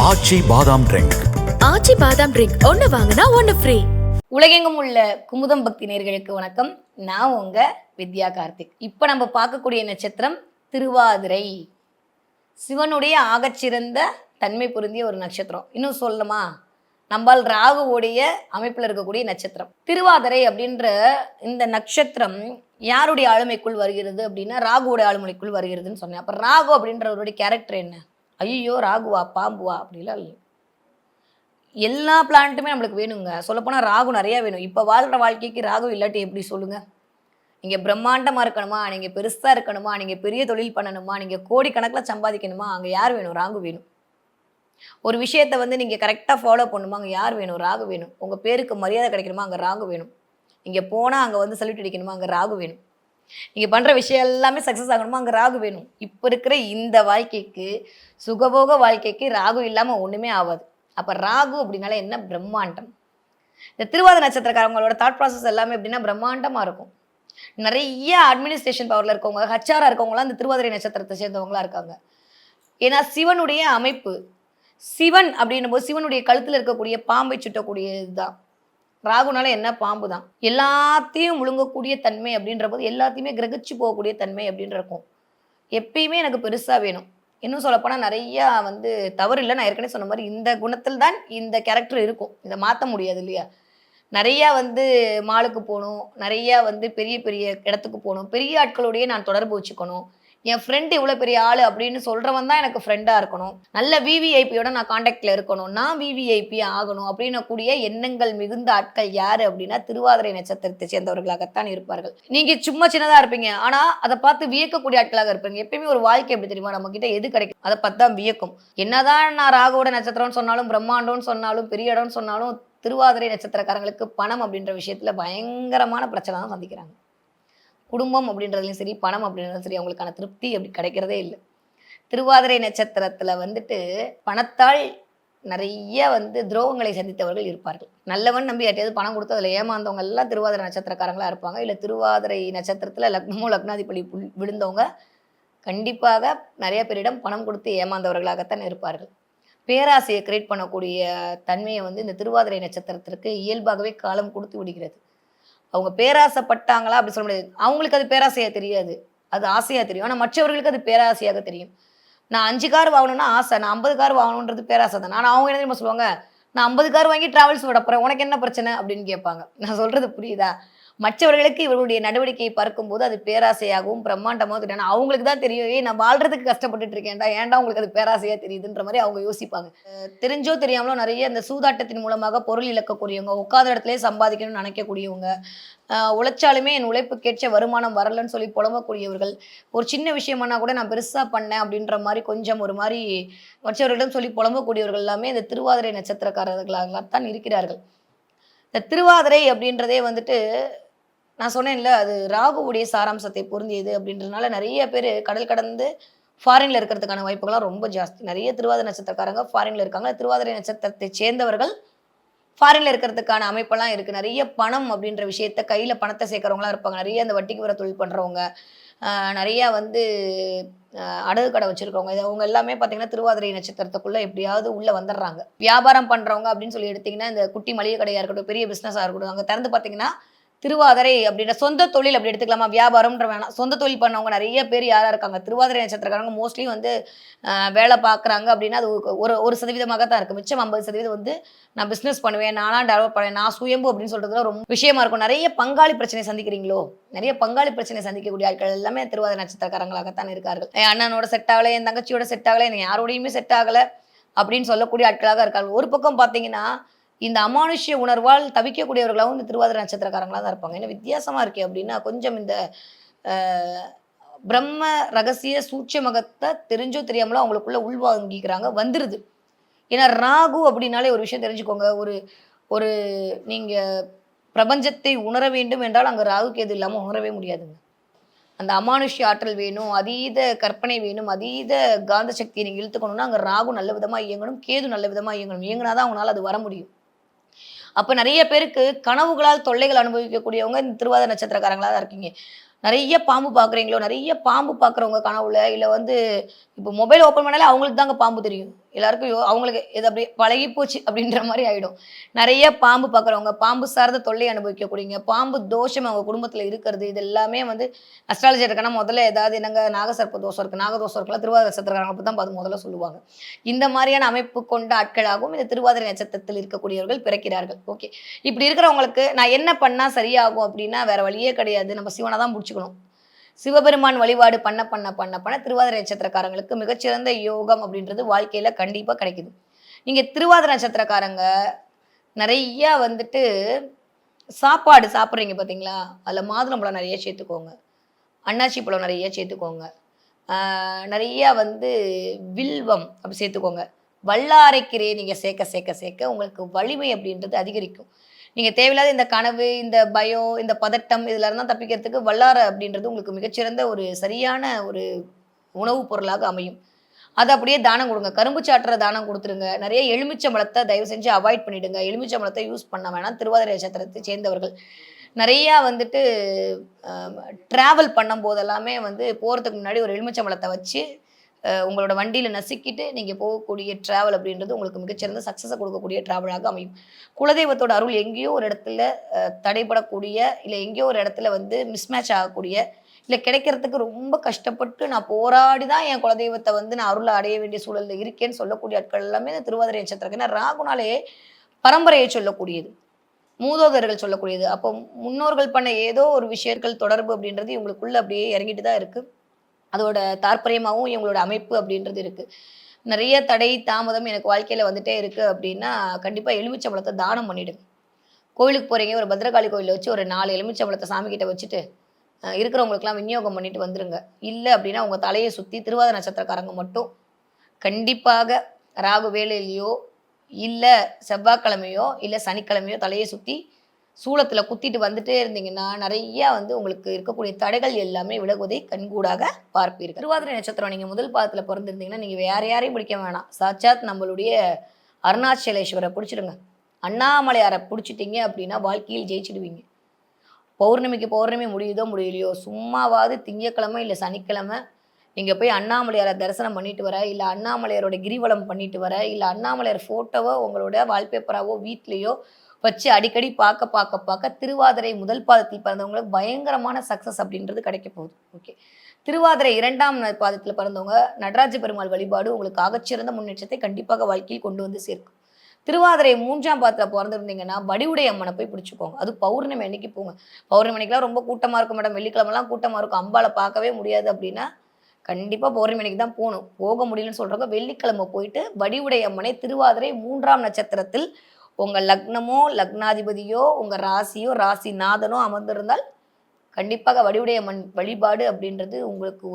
ஆச்சி பாதாம் ட்ரிங்க். ஆச்சி பாதாம் ட்ரிங்க் ஒன்னு வாங்கினா ஒன்னு ஃப்ரீ. உலகெங்கும் உள்ள குமுதம் பக்தி நேயர்களுக்கு வணக்கம். நான் உங்க வித்யா கார்த்திக். இப்போ நம்ம பார்க்கக்கூடிய நட்சத்திரம் திருவாதிரை. சிவனுடைய ஆகச்சிறந்த தன்மை பொருந்திய ஒரு நட்சத்திரம். இன்னும் சொல்லணுமா, நம்மால் ராகுவோடைய அமைப்பில் இருக்கக்கூடிய நட்சத்திரம் திருவாதிரை அப்படின்ற இந்த நட்சத்திரம் யாருடைய ஆளுமைக்குள் வருகிறது அப்படின்னா ராகுவோட ஆளுமைக்குள் வருகிறதுன்னு சொன்னேன். அப்போ ராகு அப்படின்றவருடைய கேரக்டர் என்ன? ஐயோ ராகுவா பாம்புவா அப்படிலாம் இல்லை. எல்லா பிளான்ட்டுமே நம்மளுக்கு வேணுங்க. சொல்லப்போனால் ராகு நிறையா வேணும். இப்போ வாழ்கிற வாழ்க்கைக்கு ராகு இல்லாட்டி எப்படி சொல்லுங்கள்? நீங்கள் பிரம்மாண்டமாக இருக்கணுமா, நீங்கள் பெருசாக இருக்கணுமா, நீங்கள் பெரிய தொழில் பண்ணணுமா, நீங்கள் கோடிக்கணக்கில் சம்பாதிக்கணுமா, அங்கே யார் வேணும்? ராகு வேணும். ஒரு விஷயத்தை வந்து நீங்கள் கரெக்டாக ஃபாலோ பண்ணணுமா, அங்கே யார் வேணும்? ராகு வேணும். உங்கள் பேருக்கு மரியாதை கிடைக்கணுமா, அங்கே ராகு வேணும். இங்கே போனால் அங்கே வந்து சல்யூட் அடிக்கணுமா, அங்கே ராகு வேணும். நீங்கள் பண்ணுற விஷயம் எல்லாமே சக்ஸஸ் ஆகணுமா, அங்கே ராகு வேணும். இப்போ இருக்கிற இந்த வாழ்க்கைக்கு, சுகபோக வாழ்க்கைக்கு ராகு இல்லாமல் ஒன்றுமே ஆகாது. அப்போ ராகு அப்படின்னால என்ன? பிரம்மாண்டம். இந்த திருவாதிரை நட்சத்திரக்காரங்களோட தாட் ப்ராசஸ் எல்லாமே எப்படின்னா பிரம்மாண்டமாக இருக்கும். நிறைய அட்மினிஸ்ட்ரேஷன் பவரில் இருக்கவங்க, ஹச்ஆராக இருக்கவங்களாம் இந்த திருவாதிரை நட்சத்திரத்தை சேர்ந்தவங்களாம் இருக்காங்க. ஏன்னா சிவனுடைய அமைப்பு, சிவன் அப்படின்னும் போது சிவனுடைய கழுத்தில் இருக்கக்கூடிய பாம்பை சுட்டக்கூடிய இதுதான். ராகுனால என்ன? பாம்பு தான். எல்லாத்தையும் முழுங்கக்கூடிய தன்மை அப்படின்ற போது எல்லாத்தையுமே கிரகிச்சு போகக்கூடிய தன்மை அப்படின்னு இருக்கும். எப்பயுமே எனக்கு பெருசாக வேணும். இன்னும் சொல்லப்போனால் நிறையா வந்து தவறு இல்லை. நான் ஏற்கனவே சொன்ன மாதிரி இந்த குணத்தில் தான் இந்த கேரக்டர் இருக்கும். இதை மாற்ற முடியாது இல்லையா? நிறையா வந்து மாலுக்கு போகணும், நிறையா வந்து பெரிய பெரிய இடத்துக்கு போகணும், பெரிய ஆட்களோடையே நான் தொடர்பு வச்சுக்கணும். என் ஃப்ரெண்டு இவ்வளோ பெரிய ஆள் அப்படின்னு சொல்கிறவன் தான் எனக்கு ஃப்ரெண்டாக இருக்கணும். நல்ல விவிஐபியோட நான் காண்டாக்டில் இருக்கணும், நான் விவிஐபி ஆகணும் அப்படின்னு கூடிய எண்ணங்கள் மிகுந்த ஆட்கள் யார் அப்படின்னா திருவாதிரை நட்சத்திரத்தை சேர்ந்தவர்களாகத்தான் இருப்பார்கள். நீங்கள் சும்மா சின்னதாக இருப்பீங்க, ஆனால் அதை பார்த்து வியக்கக்கூடிய ஆட்களாக இருப்பீங்க. எப்பயுமே ஒரு வாழ்க்கை எப்படி தெரியுமா, நம்மக்கிட்ட எது கிடைக்கும் அதை பார்த்து தான் வியக்கும். என்னதான் நான் ராகுவோட நட்சத்திரம்னு சொன்னாலும், பிரம்மாண்டம்னு சொன்னாலும், பெரிய இடம்னு சொன்னாலும், திருவாதிரை நட்சத்திரக்காரங்களுக்கு பணம் அப்படின்ற விஷயத்தில் பயங்கரமான பிரச்சனை தான் சந்திக்கிறாங்க. குடும்பம் அப்படின்றதுலையும் சரி, பணம் அப்படின்றதும் சரி, அவங்களுக்கான திருப்தி அப்படி கிடைக்கிறதே இல்லை. திருவாதிரை நட்சத்திரத்தில் வந்துட்டு பணத்தால் நிறைய வந்து துரோகங்களை சந்தித்தவர்கள் இருப்பார்கள். நல்லவன் நம்பி யார்ட்டையாவது பணம் கொடுத்து அதில் ஏமாந்தவங்க எல்லாம் திருவாதிரை நட்சத்திரக்காரங்களாக இருப்பாங்க. இல்லை திருவாதிரை நட்சத்திரத்தில் லக்னமோ லக்னாதிபதி விழுந்தவங்க கண்டிப்பாக நிறைய பேரிடம் பணம் கொடுத்து ஏமாந்தவர்களாகத்தான் இருப்பார்கள். பேராசையை கிரியேட் பண்ணக்கூடிய தன்மையை வந்து இந்த திருவாதிரை நட்சத்திரத்திற்கு இயல்பாகவே காலம் கொடுத்து விடுகிறது. அவங்க பேராசைப்பட்டாங்களா அப்படி சொல்ல முடியாது. அவங்களுக்கு அது பேராசையாக தெரியாது, அது ஆசையாக தெரியும். ஆனால் மற்றவர்களுக்கு அது பேராசையாக தெரியும். நான் 5 கார் வாங்கணும்னா ஆசை, நான் 50 கார் வாங்கணுன்றது பேராசை தான். ஆனால் அவங்க என்ன தெரியுமா சொல்லுவாங்க? நான் 50 கார் வாங்கி டிராவல்ஸ் விட போகிறேன், உனக்கு என்ன பிரச்சனை அப்படின்னு கேட்பாங்க. நான் சொல்கிறது புரியுதா? மற்றவர்களுக்கு இவர்களுடைய நடவடிக்கையை பார்க்கும்போது அது பேராசையாகவும் பிரம்மாண்டமாகவும் தெரியும். அவங்களுக்கு தான் தெரியும், நான் வாழ்றதுக்கு கஷ்டப்பட்டுட்டு இருக்கேன்டா, ஏன்டா உங்களுக்கு அது பேராசையாக தெரியுதுன்ற மாதிரி அவங்க யோசிப்பாங்க. தெரிஞ்சோ தெரியாமலோ நிறைய இந்த சூதாட்டத்தின் மூலமாக பொருள் இழக்கக்கூடியவங்க, உட்காத இடத்துலேயே சம்பாதிக்கணும்னு நினைக்கக்கூடியவங்க, உழைச்சாலுமே என் உழைப்புக்கேற்ற வருமானம் வரலன்னு சொல்லி புலம்பக்கூடியவர்கள், ஒரு சின்ன விஷயமானா கூட நான் பெருசாக பண்ணேன் அப்படின்ற மாதிரி கொஞ்சம் ஒரு மாதிரி மற்றவர்களிடம் சொல்லி புலம்பக்கூடியவர்கள் எல்லாமே இந்த திருவாதிரை நட்சத்திரக்காரர்களாகத்தான் இருக்கிறார்கள். இந்த திருவாதிரை அப்படின்றதே வந்துட்டு நான் சொன்னேன்ல, அது ராகுவுடைய சாராம்சத்தை பொருந்தியது அப்படின்றதுனால நிறைய பேர் கடல் கடந்து ஃபாரின்ல இருக்கிறதுக்கான வாய்ப்புகள்லாம் ரொம்ப ஜாஸ்தி. நிறைய திருவாதிரை நட்சத்திரக்காரங்க ஃபாரின்ல இருக்காங்க. திருவாதிரை நட்சத்திரத்தை சேர்ந்தவர்கள் ஃபாரின்ல இருக்கிறதுக்கான அமைப்பெல்லாம் இருக்குது. நிறைய பணம் அப்படின்ற விஷயத்த கையில் பணத்தை சேர்க்குறவங்களாம் இருப்பாங்க. நிறைய அந்த வட்டிக்கு வர தொழில் பண்ணுறவங்க, நிறையா வந்து அடகு கடை வச்சுருக்கவங்க, இது அவங்க எல்லாமே பார்த்தீங்கன்னா திருவாதிரை நட்சத்திரத்துக்குள்ளே எப்படியாவது உள்ளே வந்துடுறாங்க. வியாபாரம் பண்ணுறவங்க அப்படின்னு சொல்லி எடுத்திங்கன்னா, இந்த குட்டி மளிகை கடையாக இருக்கட்டும், பெரிய பிஸ்னஸாக இருக்கட்டும், அங்கே திறந்து பார்த்தீங்கன்னா திருவாதிரை அப்படின்ற சொந்த தொழில் அப்படி எடுத்துக்கலாமா, வியாபாரம்ன்ற வேணாம், சொந்த தொழில் பண்ணவங்க நிறைய பேர் யாராக இருக்காங்க திருவாதிரை நட்சத்திரக்காரங்க மோஸ்ட்லி வந்து வேலை பார்க்குறாங்க அப்படின்னா அது ஒரு சதவீதமாக தான் இருக்குது. மிச்சம் 50% வந்து நான் பிஸ்னஸ் பண்ணுவேன், நானாக டெவலப் பண்ணுவேன், நான் சுயம்பு அப்படின்னு சொல்கிறதுல ரொம்ப விஷயமா இருக்கும். நிறைய பங்காளி பிரச்சனை சந்திக்கிறீங்களோ, நிறைய பங்காளி பிரச்சனை சந்திக்கக்கூடிய ஆட்கள் எல்லாமே திருவாதிரை நட்சத்திரக்காரங்களாகத்தான் இருக்கார்கள். என் அண்ணனோட செட் ஆகலை, என் தங்கச்சியோட செட் ஆகலை, எனக்கு யாரோடையுமே செட் ஆகலை அப்படின்னு சொல்லக்கூடிய ஆட்களாக இருக்காங்க. ஒரு பக்கம் பார்த்தீங்கன்னா இந்த அமானுஷ்ய உணர்வால் தவிக்கக்கூடியவர்களாகவும் இந்த திருவாதிரை நட்சத்திரக்காரங்களாக தான் இருப்பாங்க. என்ன வித்தியாசமாக இருக்கே அப்படின்னா, கொஞ்சம் இந்த பிரம்ம ரகசிய சூட்சமகத்தை தெரிஞ்சோ தெரியாமலோ அவங்களுக்குள்ள உள்வாங்கிக்கிறாங்க, வந்துடுது. ஏன்னா ராகு அப்படின்னாலே ஒரு விஷயம் தெரிஞ்சுக்கோங்க, ஒரு நீங்கள் பிரபஞ்சத்தை உணர வேண்டும் என்றால் அங்கே ராகுக்கு எது இல்லாமல் உணரவே முடியாதுங்க. அந்த அமானுஷ்ய ஆற்றல் வேணும், அதீத கற்பனை வேணும், அதீத காந்த சக்தியை நீங்கள் இழுத்துக்கணும்னா அங்கே ராகு நல்ல விதமாக இயங்கணும், கேது நல்ல விதமாக இயங்கணும். இயங்கினா தான் அவங்களால அது வர முடியும். அப்போ நிறைய பேருக்கு கனவுகளால் தொல்லைகள் அனுபவிக்கக்கூடியவங்க இந்த திருவாதிரை நட்சத்திரக்காரங்களாக தான் இருக்கீங்க. நிறைய பாம்பு பார்க்குறீங்களோ, நிறைய பாம்பு பார்க்குறவங்க கனவுல, இல்லை வந்து இப்போ மொபைல் ஓப்பன் பண்ணாலே அவங்களுக்கு தாங்க பாம்பு தெரியும். எல்லாருக்கும் அவங்களுக்கு இது அப்படியே பழகி போச்சு அப்படின்ற மாதிரி ஆயிடும். நிறைய பாம்பு பார்க்குறவங்க, பாம்பு சார்ந்த தொல்லை அனுபவிக்கக்கூடியங்க, பாம்பு தோஷம் அவங்க குடும்பத்தில் இருக்கிறது, இது எல்லாமே வந்து அஸ்ட்ராலஜி இருக்குன்னா முதல்ல ஏதாவது என்னங்க நாகசர்ப்ப தோஷம் இருக்குது, நாகதோஷம் இருக்குலாம் திருவாதிரை நட்சத்திரக்காரங்க அப்போ தான் பார்த்து முதல்ல சொல்லுவாங்க. இந்த மாதிரியான அமைப்பு கொண்ட ஆட்களாகவும் இந்த திருவாதிரை நட்சத்திரத்தில் இருக்கக்கூடியவர்கள் பிறக்கிறார்கள். ஓகே, இப்படி இருக்கிறவங்களுக்கு நான் என்ன பண்ணால் சரியாகும் அப்படின்னா வேற வழியே கிடையாது, நம்ம சிவனை தான் பிடிச்சிக்கணும். சிவபெருமான் வழிபாடு பண்ண பண்ண பண்ண பண்ண திருவாதிரை நட்சத்திரக்காரங்களுக்கு மிகச்சிறந்த யோகம் அப்படின்றது வாழ்க்கையில கண்டிப்பா கிடைக்குது. நீங்க திருவாதிரை நட்சத்திரக்காரங்க நிறைய வந்துட்டு சாப்பாடு சாப்பிட்றீங்க பார்த்தீங்களா, அதில் மாதுளம்பழம் நிறைய சேர்த்துக்கோங்க, அன்னாச்சி பழம் நிறைய சேர்த்துக்கோங்க, நிறைய வந்து வில்வம் அப்படி சேர்த்துக்கோங்க. வல்லாரைக்கீரையை நீங்கள் சேர்க்க சேர்க்க சேர்க்க உங்களுக்கு வலிமை அப்படின்றது அதிகரிக்கும். நீங்கள் தேவையில்லாத இந்த கனவு, இந்த பயம், இந்த பதட்டம் இதில் இருந்தால் தப்பிக்கிறதுக்கு வல்லாரை அப்படின்றது உங்களுக்கு மிகச்சிறந்த ஒரு சரியான ஒரு உணவுப் பொருளாக அமையும். அதை அப்படியே தானம் கொடுங்க. கரும்பு சாற்ற தானம் கொடுத்துருங்க. நிறைய எலுமிச்சம்பழத்தை தயவு செஞ்சு அவாய்ட் பண்ணிவிடுங்க. எலுமிச்சம்பழத்தை யூஸ் பண்ண வேணாம். திருவாதிரை நட்சத்திரத்தை சேர்ந்தவர்கள் நிறையா வந்துட்டு ட்ராவல் பண்ணும் போதெல்லாமே வந்து போகிறதுக்கு முன்னாடி ஒரு எலுமிச்சம்பழத்தை வச்சு உங்களோட வண்டியில் நசுக்கிட்டு நீங்கள் போகக்கூடிய ட்ராவல் அப்படின்றது உங்களுக்கு மிகச்சிறந்த சக்ஸஸை கொடுக்கக்கூடிய ட்ராவலாக அமையும். குலதெய்வத்தோட அருள் எங்கேயோ ஒரு இடத்துல தடைபடக்கூடிய, இல்லை எங்கேயோ ஒரு இடத்துல வந்து மிஸ்மேட்ச் ஆகக்கூடிய, இல்லை கிடைக்கிறதுக்கு ரொம்ப கஷ்டப்பட்டு நான் போராடி தான் என் குலதெய்வத்தை வந்து நான் அருளை அடைய வேண்டிய சூழலில் இருக்கேன்னு சொல்லக்கூடிய ஆட்கள் எல்லாமே இந்த திருவாதிரை நட்சத்திரம். ஏன்னா ராகுனாலே பரம்பரையை சொல்லக்கூடியது, மூதோதர்கள் சொல்லக்கூடியது. அப்போ முன்னோர்கள் பண்ண ஏதோ ஒரு விஷயங்கள் தொடர்பு அப்படின்றது இவங்களுக்குள்ள அப்படியே இறங்கிட்டு தான் இருக்குது. அதோட தாற்பயமாகவும் இவங்களோட அமைப்பு அப்படின்றது இருக்குது. நிறைய தடை தாமதம் எனக்கு வாழ்க்கையில் வந்துட்டே இருக்குது அப்படின்னா கண்டிப்பாக எலுமிச்சம்பழத்தை தானம் பண்ணிவிடுங்க. கோயிலுக்கு போகிறீங்க, ஒரு பத்ரகாளி கோயிலில் வச்சு ஒரு 4 எலுமிச்சம்பழத்தை சாமிக்கிட்ட வச்சுட்டு இருக்கிறவங்களுக்குலாம் விநியோகம் பண்ணிட்டு வந்துடுங்க. இல்லை அப்படின்னா உங்கள் தலையை சுற்றி திருவாதிரை நட்சத்திரக்காரங்க மட்டும் கண்டிப்பாக ராகு வேலையிலையோ இல்லை செவ்வாய்க்கிழமையோ இல்லை சனிக்கிழமையோ தலையை சுற்றி சூளத்தில் குத்திட்டு வந்துட்டே இருந்தீங்கன்னா நிறையா வந்து உங்களுக்கு இருக்கக்கூடிய தடைகள் எல்லாமே விலகுவதை கண்கூடாக பார்ப்பீர்கள். திருவாதிரை நட்சத்திரம் நீங்கள் முதல் பாதத்தில் பிறந்திருந்தீங்கன்னா நீங்கள் வேறு யாரையும் பிடிக்க வேணாம், சாட்சாத் நம்மளுடைய அருணாச்சலேஸ்வரை பிடிச்சிடுங்க. அண்ணாமலையாரை பிடிச்சிட்டிங்க அப்படின்னா வாழ்க்கையில் ஜெயிச்சிடுவீங்க. பௌர்ணமிக்கு பௌர்ணமி முடியுதோ முடியலையோ சும்மாவாது திங்கக்கிழமை இல்லை சனிக்கிழமை நீங்கள் போய் அண்ணாமலையாரை தரிசனம் பண்ணிட்டு வர, இல்லை அண்ணாமலையாரோட கிரிவலம் பண்ணிட்டு வர, இல்லை அண்ணாமலையார் ஃபோட்டோவோ உங்களோட வால்பேப்பராவோ வீட்லேயோ வச்சு அடிக்கடி பார்க்க திருவாதிரை முதல் பாதத்தில் பிறந்தவங்களுக்கு பயங்கரமான சக்ஸஸ் அப்படின்றது கிடைக்க போகுது. ஓகே, திருவாதிரை 2ஆம் பாதத்தில் பிறந்தவங்க நடராஜ பெருமாள் வழிபாடு உங்களுக்கு ஆகச்சிறந்த முன்னேற்றத்தை கண்டிப்பாக வாழ்க்கையில் கொண்டு வந்து சேர்க்கும். திருவாதிரை 3ஆம் பாதத்தில் பிறந்திருந்தீங்கன்னா வடிவுடை அம்மனை போய் பிடிச்சிக்கோங்க. அது பௌர்ணமி அன்னைக்கு போங்க. பௌர்ணமி அன்னைக்கெல்லாம் ரொம்ப கூட்டமாக இருக்கும் மேடம், வெள்ளிக்கிழமெல்லாம் கூட்டமாக இருக்கும், அம்பாவை பார்க்கவே முடியாது அப்படின்னா கண்டிப்பாக பௌர்ணமி அன்னைக்கு தான் போகணும். போக முடியலன்னு சொல்கிறவங்க வெள்ளிக்கிழமை போயிட்டு வடிவுடை அம்மனை திருவாதிரை 3ஆம் நட்சத்திரத்தில் உங்கள் லக்னமோ லக்னாதிபதியோ உங்கள் ராசியோ ராசிநாதனோ அமர்ந்திருந்தால் கண்டிப்பாக வடிவுடைய வழிபாடு அப்படின்றது உங்களுக்கு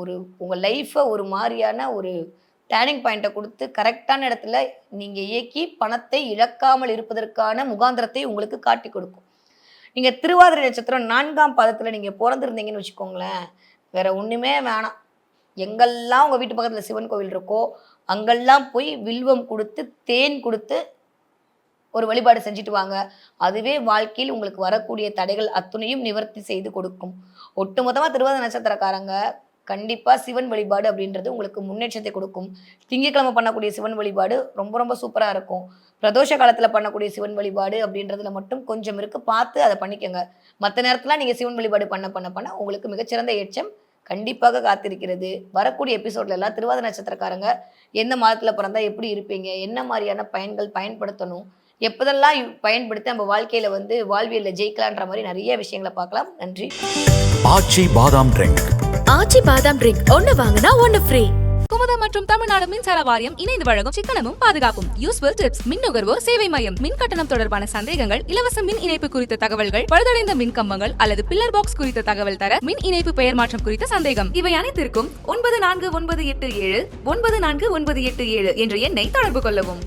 உங்கள் லைஃப்பை ஒரு மாதிரியான ஒரு டேர்னிங் பாயிண்ட்டை கொடுத்து கரெக்டான இடத்துல நீங்கள் இயக்கி பணத்தை இழக்காமல் இருப்பதற்கான முகாந்திரத்தை உங்களுக்கு காட்டி கொடுக்கும். நீங்கள் திருவாதிரை நட்சத்திரம் 4ஆம் பாதத்தில் நீங்கள் பிறந்திருந்தீங்கன்னு வச்சுக்கோங்களேன், வேறு ஒன்றுமே வேணாம். எங்கெல்லாம் உங்கள் வீட்டு பக்கத்தில் சிவன் கோவில் இருக்கோ அங்கெல்லாம் போய் வில்வம் கொடுத்து தேன் கொடுத்து ஒரு வழிபாடு செஞ்சுட்டு வாங்க. அதுவே வாழ்க்கையில் உங்களுக்கு வரக்கூடிய தடைகள் அத்துணையும் நிவர்த்தி செய்து கொடுக்கும். ஒட்டுமொத்தமாக திருவாதிரை நட்சத்திரக்காரங்க கண்டிப்பாக சிவன் வழிபாடு அப்படின்றது உங்களுக்கு முன்னேற்றத்தை கொடுக்கும். திங்கட்கிழமை பண்ணக்கூடிய சிவன் வழிபாடு ரொம்ப ரொம்ப சூப்பராக இருக்கும். பிரதோஷ காலத்தில் பண்ணக்கூடிய சிவன் வழிபாடு அப்படின்றதுல மட்டும் கொஞ்சம் இருக்குது, பார்த்து அதை பண்ணிக்கோங்க. மற்ற நேரத்தில் நீங்கள் சிவன் வழிபாடு பண்ண உங்களுக்கு மிகச்சிறந்த ஏற்றம் கண்டிப்பாக காத்திருக்கிறது. வரக்கூடிய எபிசோட்ல எல்லாம் திருவாதிரை நட்சத்திரக்காரங்க எந்த மாதத்தில் பிறந்தா எப்படி இருப்பீங்க, என்ன மாதிரியான பயன்கள் பயன்படுத்தணும், எப்போதெல்லாம் பயன்படுத்தி நம்ம வாழ்க்கையில வந்து வாழ்வியல்ல ஜெயிக்கலான்ற மாதிரி நிறைய விஷயங்களை பார்க்கலாம். நன்றி. ஆச்சி பாதாம் ட்ரிங்க். ஆச்சி பாதாம் ட்ரிங்க் ஒன்னு வாங்கினா ஒன்னு ஃப்ரீ. குமுதம் மற்றும் தமிழ்நாடு மின்சார வாரியம் இணைந்து வழங்கும் சிக்கனமும் பாதுகாப்பும் யூஸ்ஃபுல் டிப்ஸ். மின் நுகர்வோர் சேவை மையம். மின் கட்டணம் தொடர்பான சந்தேகங்கள், இலவச மின் இணைப்பு குறித்த தகவல்கள், பழுதடைந்த மின் கம்பங்கள் அல்லது பில்லர் பாக்ஸ் குறித்த தகவல் தர, மின் இணைப்பு பெயர் மாற்றம் குறித்த சந்தேகம், இவை அனைத்திற்கும் 9497 9497 என்ற எண்ணை தொடர்பு கொள்ளவும்.